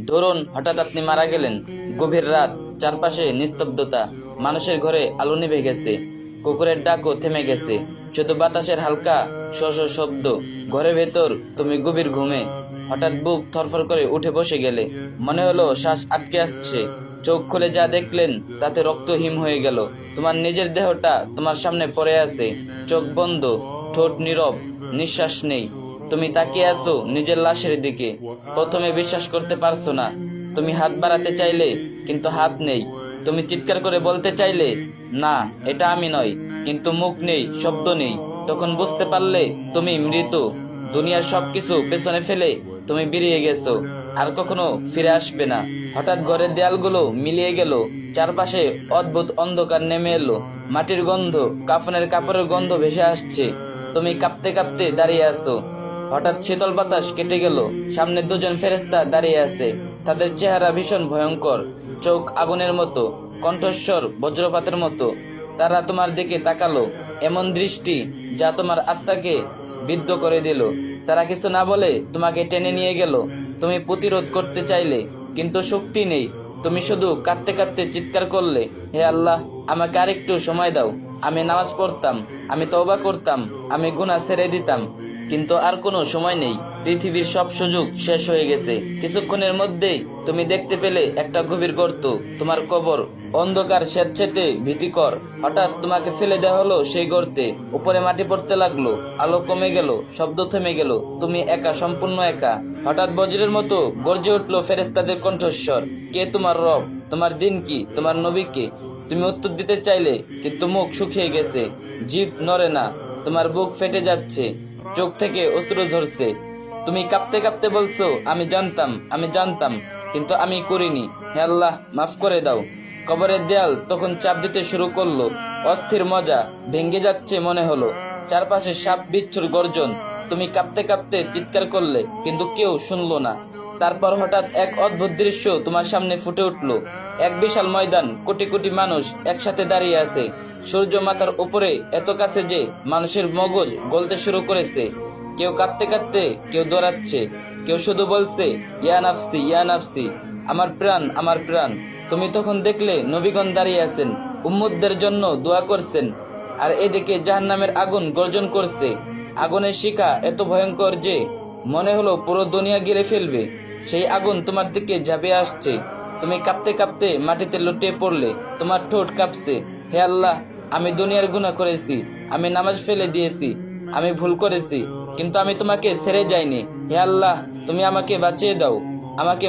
ধরুন হঠাৎ আপনি মারা গেলেন। গভীর রাত, চারপাশে নিস্তব্ধতা, মানুষের ঘরে আলো নিভে গেছে, কুকুরের ডাকও থেমে গেছে, শুধু বাতাসের হালকা শশ শব্দ। ঘরের ভেতর তুমি গভীর ঘুমে। হঠাৎ বুক থরফর করে উঠে বসে গেলে, মনে হলো শ্বাস আটকে আসছে। চোখ খুলে যা দেখলেন তাতে রক্ত হিম হয়ে গেল। তোমার নিজের দেহটা তোমার সামনে পড়ে আছে, চোখ বন্ধ, ঠোঁট নীরব, নিঃশ্বাস নেই। তুমি তাকিয়ে আছো নিজের লাশের দিকে। প্রথমে বিশ্বাস করতে পারছো না। তুমি হাত বাড়াতে চাইলে, কিন্তু হাত নেই। তুমি চিৎকার করে বলতে চাইলে, না এটা আমি নয়, কিন্তু মুখ নেই, শব্দ নেই। তখন বুঝতে পারলে তুমি মৃত। দুনিয়ার সবকিছু পেছনে ফেলে তুমি বেরিয়ে গেছো, আর কখনো ফিরে আসবে না। হঠাৎ ঘরের দেয়ালগুলো মিলিয়ে গেল, চারপাশে অদ্ভুত অন্ধকার নেমে এলো। মাটির গন্ধ, কাফনের কাপড়ের গন্ধ ভেসে আসছে। তুমি কাঁপতে কাঁপতে দাঁড়িয়ে আছো। হঠাৎ শীতল বাতাস কেটে গেল। সামনে দুজন ফেরেশতা দাঁড়িয়ে আছে। তাদের চেহারা ভীষণ ভয়ঙ্কর, চোখ আগুনের মতো, কণ্ঠস্বর বজ্রপাতের মতো। তারা তোমার দিকে তাকালো, এমন দৃষ্টি যা তোমার আত্মাকে বিদ্ধ করে দিল। তারা কিছু না বলে তোমাকে টেনে নিয়ে গেল। তুমি প্রতিরোধ করতে চাইলে, কিন্তু শক্তি নেই। তুমি শুধু কাঁদতে কাঁদতে চিৎকার করলে, হে আল্লাহ, আমাকে আরেকটু সময় দাও। আমি নামাজ পড়তাম, আমি তওবা করতাম, আমি গুনাহ ছেড়ে দিতাম, কিন্তু আর কোনো সময় নেই। পৃথিবীর সব সুযোগ শেষ হয়ে গেছে। কিছুক্ষণের মধ্যেই তুমি দেখতে পেলে একটা গভীর গর্ত, তোমার কবর। অন্ধকার স্বেচ্ছেতে ভীতিকর। হঠাৎ তোমাকে ফেলে দেওয়া হলো সেই গর্তে। উপরে মাটি পড়তে লাগলো, আলো কমে গেল, শব্দ থেমে গেল। তুমি একা, সম্পূর্ণ একা। হঠাৎ বজ্রের মতো গর্জে উঠলো ফেরেশতাদের কণ্ঠস্বর। কে তোমার রব? তোমার দিন কি? তোমার নবী কে? তুমি উত্তর দিতে চাইলে, কিন্তু মুখ শুকিয়ে গেছে, জিভ নড়ে না, তোমার বুক ফেটে যাচ্ছে, চোখ থেকে অশ্রু ঝরছে। তুমি কাঁপতে কাঁপতে বলছো, আমি জানতাম, আমি জানতাম, কিন্তু আমি করিনি। হে আল্লাহ, মাফ করে দাও। কবরের দেয়াল তখন চাপ দিতে শুরু করলো। অস্থির মজা ভেঙে যাচ্ছে মনে হলো। চারপাশে সাপ বিচ্ছুর গর্জন। তুমি কাঁপতে কাঁপতে চিৎকার করলে, কিন্তু কেউ শুনলো না। তারপর হঠাৎ এক অদ্ভুত দৃশ্য তোমার সামনে ফুটে উঠলো। এক বিশাল ময়দান, কোটি কোটি মানুষ একসাথে দাঁড়িয়ে আছে। সূর্য মাথার উপরে, এত কাছে যে মানুষের মগজ গলতে শুরু করেছে। কেউ কাঁদতে কাঁদতে, কেউ দৌড়াচ্ছে, কেউ শুধু বলছে, ইয়া নাফসি, ইয়া নাফসি, আমার প্রাণ, আমার প্রাণ। তুমি তখন দেখলে নবীগণ দাঁড়িয়ে আছেন, উম্মতদের জন্য দোয়া করছেন। আর এদিকে জাহান্নামের আগুন গর্জন করছে। আগুনের শিখা এত ভয়ঙ্কর যে মনে হলো পুরো দুনিয়া গিলে ফেলবে। সেই আগুন তোমার দিকে ঝাঁপিয়ে আসছে। তুমি কাঁপতে কাঁপতে মাটিতে লুটিয়ে পড়লে, তোমার ঠোঁট কাঁপছে। হে আল্লাহ, আমি দুনিয়ার গুনাহ করেছি, আমি নামাজ ফেলে দিয়েছি, আমি ভুল করেছি, কিন্তু আমি তোমাকে ছেড়ে যাইনি। হে আল্লাহ, তুমি আমাকে বাঁচিয়ে দাও, আমাকে